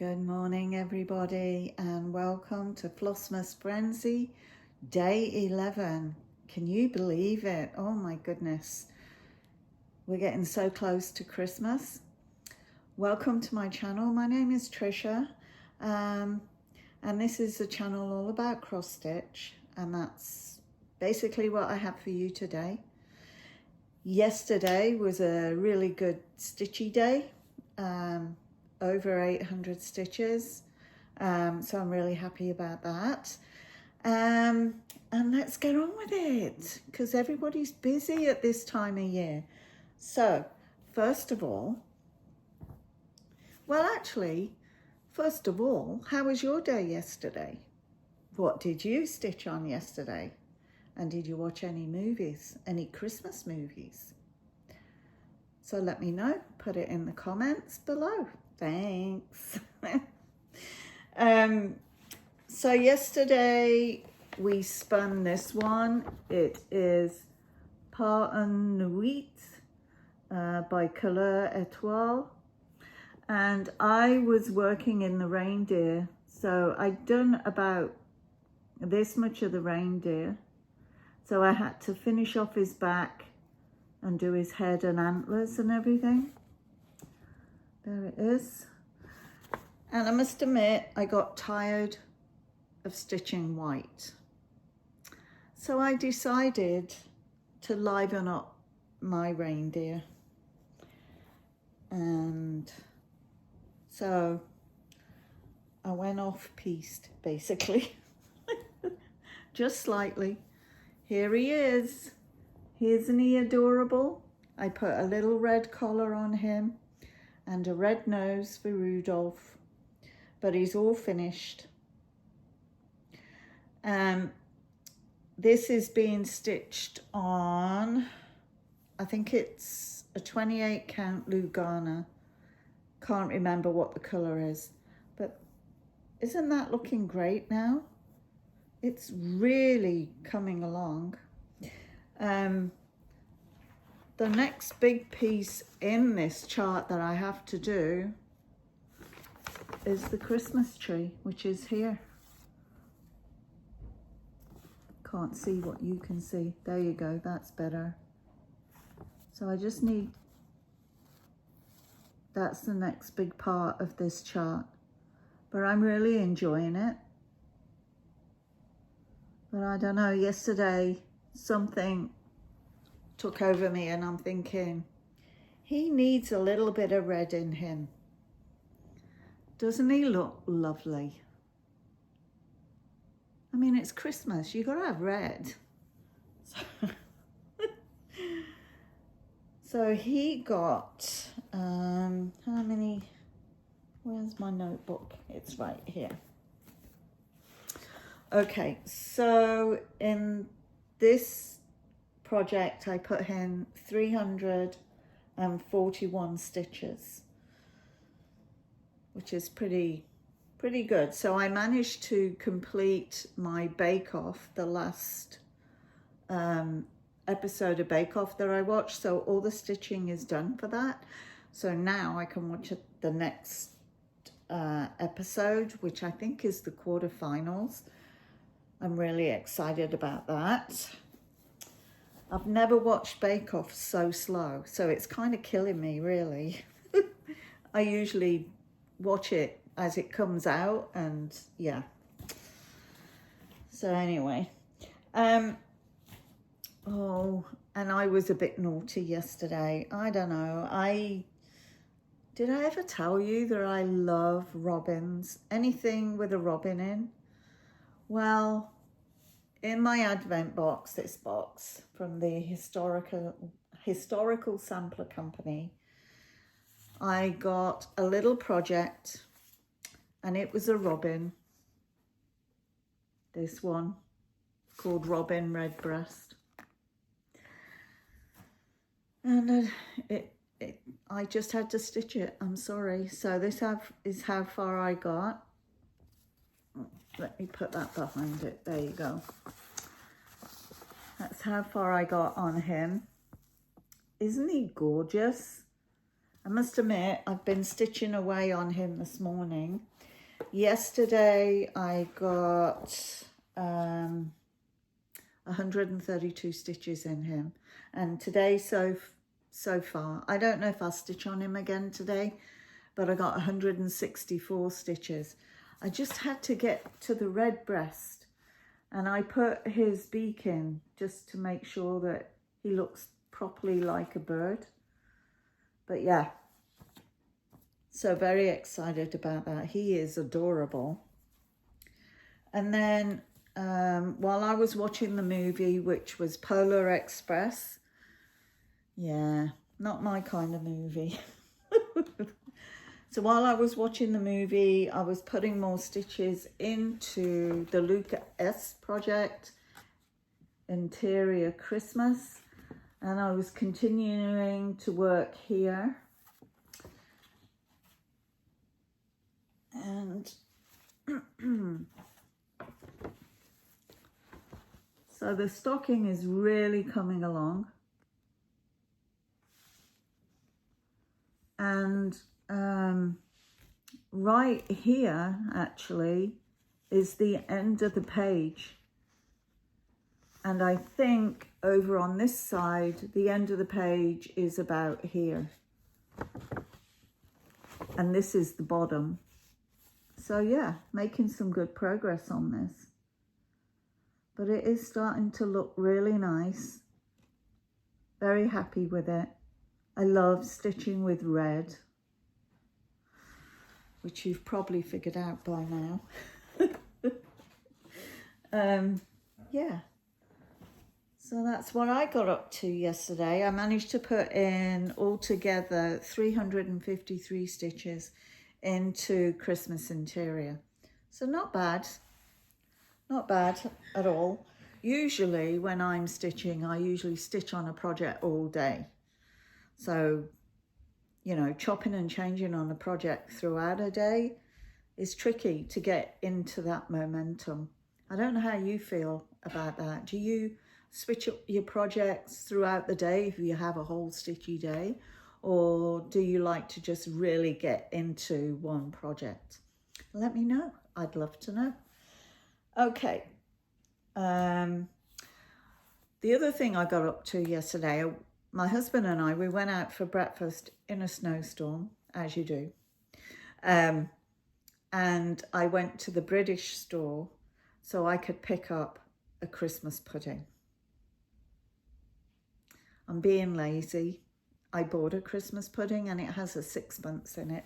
Good morning, everybody, and welcome to Flossmas Frenzy, day 11. Can you believe it? Oh my goodness. We're getting so close to Christmas. Welcome to my channel. My name is Trisha, and this is a channel all about cross stitch, and that's basically what I have for you today. Yesterday was a really good stitchy day. Over 800 stitches, so I'm really happy about that. And let's get on with it, because everybody's busy at this time of year. So first of all, how was your day yesterday? What did you stitch on yesterday? And did you watch any movies, any Christmas movies? So let me know, put it in the comments below. Thanks. So yesterday we spun this one. It is Pas une Nuit by Couleur Étoile. And I was working in the reindeer. So I'd done about this much of the reindeer. So I had to finish off his back and do his head and antlers and everything. There it is. And I must admit, I got tired of stitching white. So I decided to liven up my reindeer. And so I went off-piste, basically. Just slightly. Here he is. Isn't he adorable? I put a little red collar on him and a red nose for Rudolph, but he's all finished. This is being stitched on, I think it's a 28 count Lugana. Can't remember what the color is, but isn't that looking great now? It's really coming along. The next big piece in this chart that I have to do is the Christmas tree, which is here. Can't see what you can see. There you go, that's better. So I just need, that's the next big part of this chart. But I'm really enjoying it. But I don't know, yesterday something took over me and I'm thinking, he needs a little bit of red in him. Doesn't he look lovely? I mean, it's Christmas, you gotta have red. So he got, how many, where's my notebook? It's right here. Okay, so in this project, I put in 341 stitches, which is pretty good. So I managed to complete my Bake Off, the last episode of Bake Off that I watched. So all the stitching is done for that. So now I can watch the next episode, which I think is the quarterfinals. I'm really excited about that. I've never watched Bake Off so slow, so it's kind of killing me, really. I usually watch it as it comes out, and yeah. So anyway, oh, and I was a bit naughty yesterday. I don't know. Did I ever tell you that I love robins? Anything with a robin in? Well, in my advent box, this box from the historical sampler company, I got a little project, and it was a robin. This one called Robin Redbreast, and I just had to stitch it. I'm sorry. So this is how far I got. Let me put that behind it. There you go. That's how far I got on him. Isn't he gorgeous? I must admit, I've been stitching away on him this morning. Yesterday I got 132 stitches in him, and today so far, I don't know if I'll stitch on him again today, but I got 164 stitches. I just had to get to the red breast, and I put his beak in just to make sure that he looks properly like a bird. But yeah, so very excited about that. He is adorable. And then while I was watching the movie, which was Polar Express, yeah, not my kind of movie. So while I was watching the movie, I was putting more stitches into the Luca S project, Interior Christmas, and I was continuing to work here. And so the stocking is really coming along. And right here actually is the end of the page, and I think over on this side the end of the page is about here, and this is the bottom. So yeah, making some good progress on this, but it is starting to look really nice. Very happy with it. I love stitching with red, which you've probably figured out by now. Yeah, so that's what I got up to yesterday. I managed to put in altogether 353 stitches into Christmas Interior. So not bad at all. Usually when I'm stitching, I usually stitch on a project all day. So, you know, chopping and changing on a project throughout a day is tricky to get into that momentum. I don't know how you feel about that. Do you switch up your projects throughout the day if you have a whole stitchy day? Or do you like to just really get into one project? Let me know. I'd love to know. Okay. The other thing I got up to yesterday, my husband and I, we went out for breakfast in a snowstorm, as you do. And I went to the British store so I could pick up a Christmas pudding. I'm being lazy. I bought a Christmas pudding and it has a sixpence in it.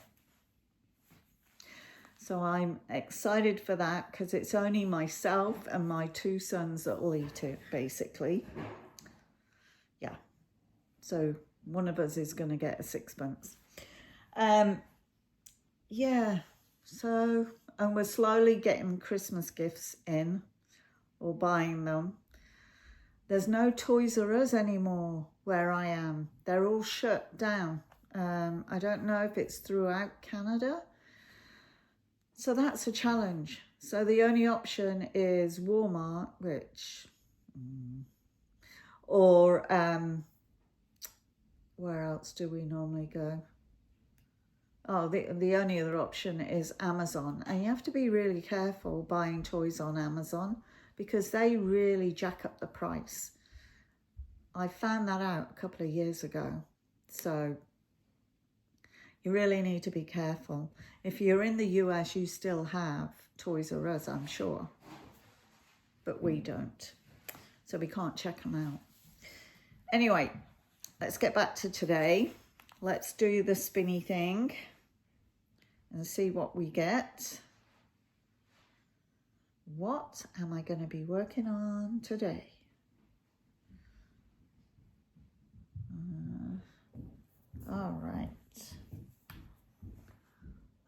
So I'm excited for that because it's only myself and my two sons that will eat it, basically. Yeah. So one of us is going to get a sixpence. Yeah. So, and we're slowly getting Christmas gifts in or buying them. There's no Toys R Us anymore where I am. They're all shut down. I don't know if it's throughout Canada. So that's a challenge. So the only option is Walmart, which, or where else do we normally go? Oh, the only other option is Amazon. And you have to be really careful buying toys on Amazon because they really jack up the price. I found that out a couple of years ago. So you really need to be careful. If you're in the US, you still have Toys R Us, I'm sure. But we don't. So we can't check them out. Anyway, let's get back to today. Let's do the spinny thing and see what we get. What am I going to be working on today? All right.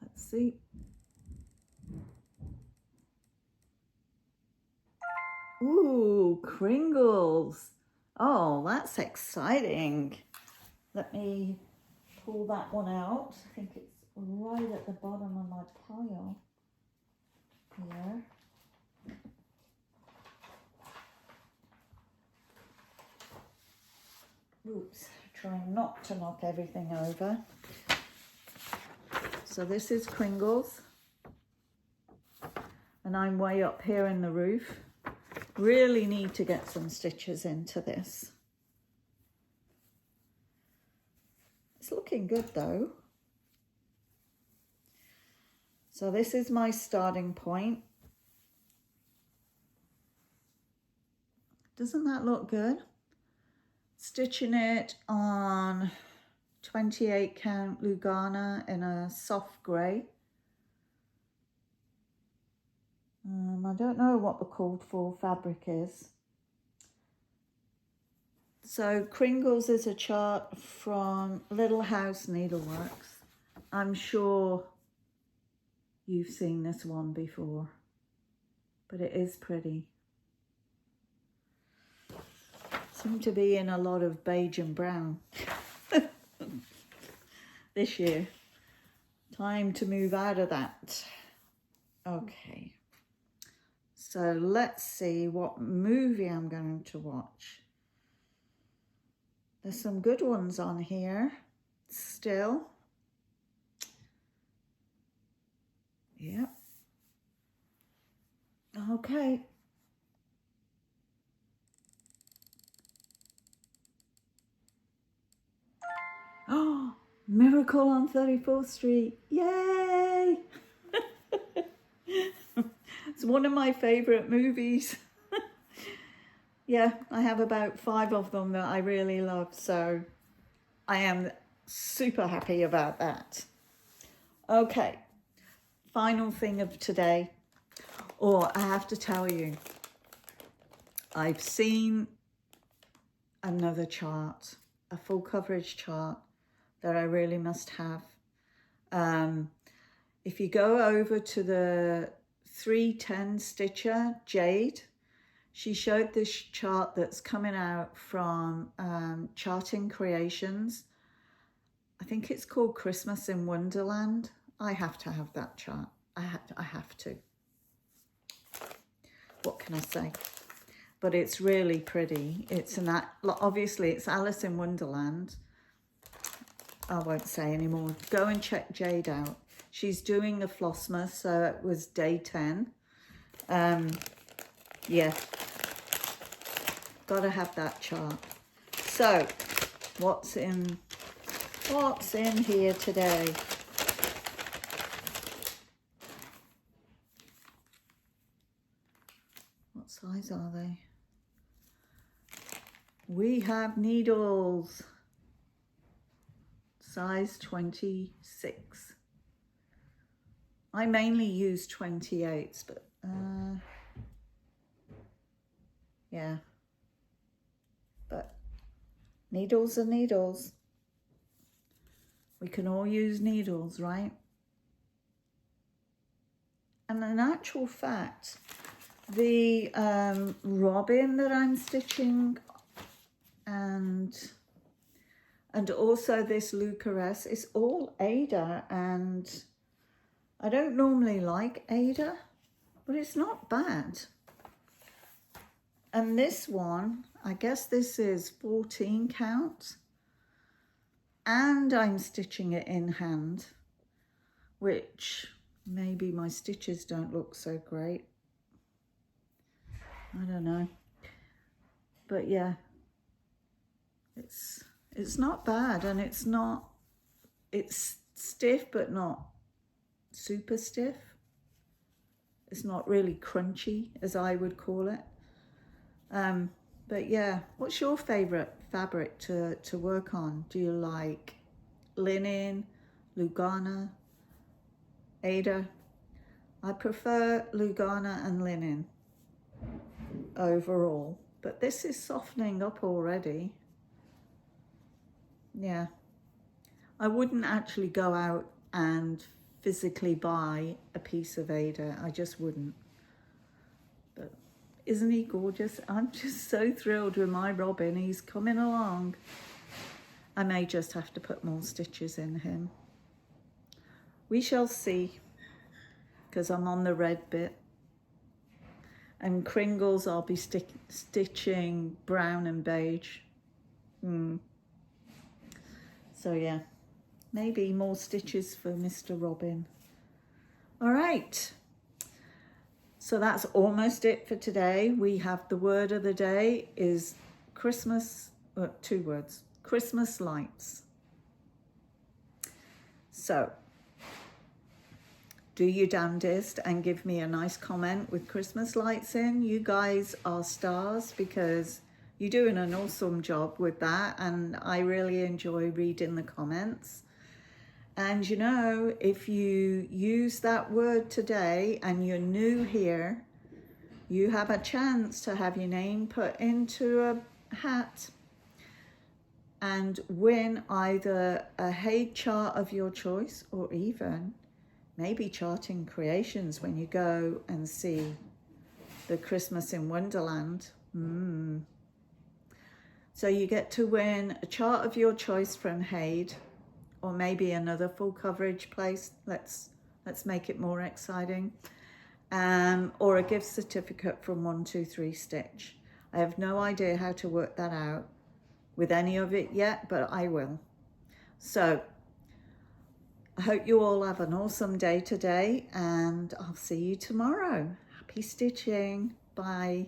Let's see. Ooh, Kringles. Oh, that's exciting. Let me pull that one out. I think it's right at the bottom of my pile here. Oops, trying not to knock everything over. So this is Kringles. And I'm way up here in the roof. Really need to get some stitches into this. It's looking good though. So this is my starting point. Doesn't that look good? Stitching it on 28 count Lugana in a soft grey. I don't know what the called for fabric is. So Kringles is a chart from Little House Needleworks. I'm sure you've seen this one before, but it is pretty. Seem to be in a lot of beige and brown this year. Time to move out of that. Okay. So let's see what movie I'm going to watch. There's some good ones on here still. Yep. Okay. Oh, Miracle on 34th Street. Yay! It's one of my favourite movies. Yeah, I have about 5 of them that I really love, so I am super happy about that. Okay, final thing of today. Or I have to tell you, I've seen another chart, a full coverage chart that I really must have. If you go over to the 310 Stitcher, Jade, she showed this chart that's coming out from Charting Creations. I think it's called Christmas in Wonderland. I have to have that chart. I have to. What can I say? But it's really pretty. It's obviously it's Alice in Wonderland. I won't say anymore. Go and check Jade out. She's doing a Flossmas, so it was day 10. Yeah. Gotta have that chart. So, what's in here today? What size are they? We have needles. Size 26. I mainly use 28s, but yeah. But needles are needles. We can all use needles, right? And in actual fact, the robin that I'm stitching and also this Lucaress is all Ada, and I don't normally like Ada, but it's not bad. And this one, I guess this is 14 count, and I'm stitching it in hand, which maybe my stitches don't look so great. I don't know. But yeah, it's not bad, and it's stiff but not super stiff. It's not really crunchy, as I would call it. But yeah, what's your favorite fabric to work on? Do you like linen, Lugana, Ada? I prefer Lugana and linen overall, but this is softening up already. Yeah, I wouldn't actually go out and physically buy a piece of Ada. I just wouldn't. But isn't he gorgeous? I'm just so thrilled with my Robin. He's coming along. I may just have to put more stitches in him. We shall see, because I'm on the red bit. And Kringles, I'll be stitching brown and beige. So yeah, maybe more stitches for Mr. Robin. All right, so that's almost it for today. We have the word of the day is Christmas, 2 words, Christmas lights. So do your damnedest and give me a nice comment with Christmas lights in. You guys are stars because you're doing an awesome job with that, and I really enjoy reading the comments. And you know, if you use that word today and you're new here, you have a chance to have your name put into a hat and win either a Haid chart of your choice, or even maybe Charting Creations when you go and see the Christmas in Wonderland. So you get to win a chart of your choice from Haid, or maybe another full coverage place. Let's make it more exciting. Or a gift certificate from 123 Stitch. I have no idea how to work that out with any of it yet, but I will. So I hope you all have an awesome day today, and I'll see you tomorrow. Happy stitching. Bye.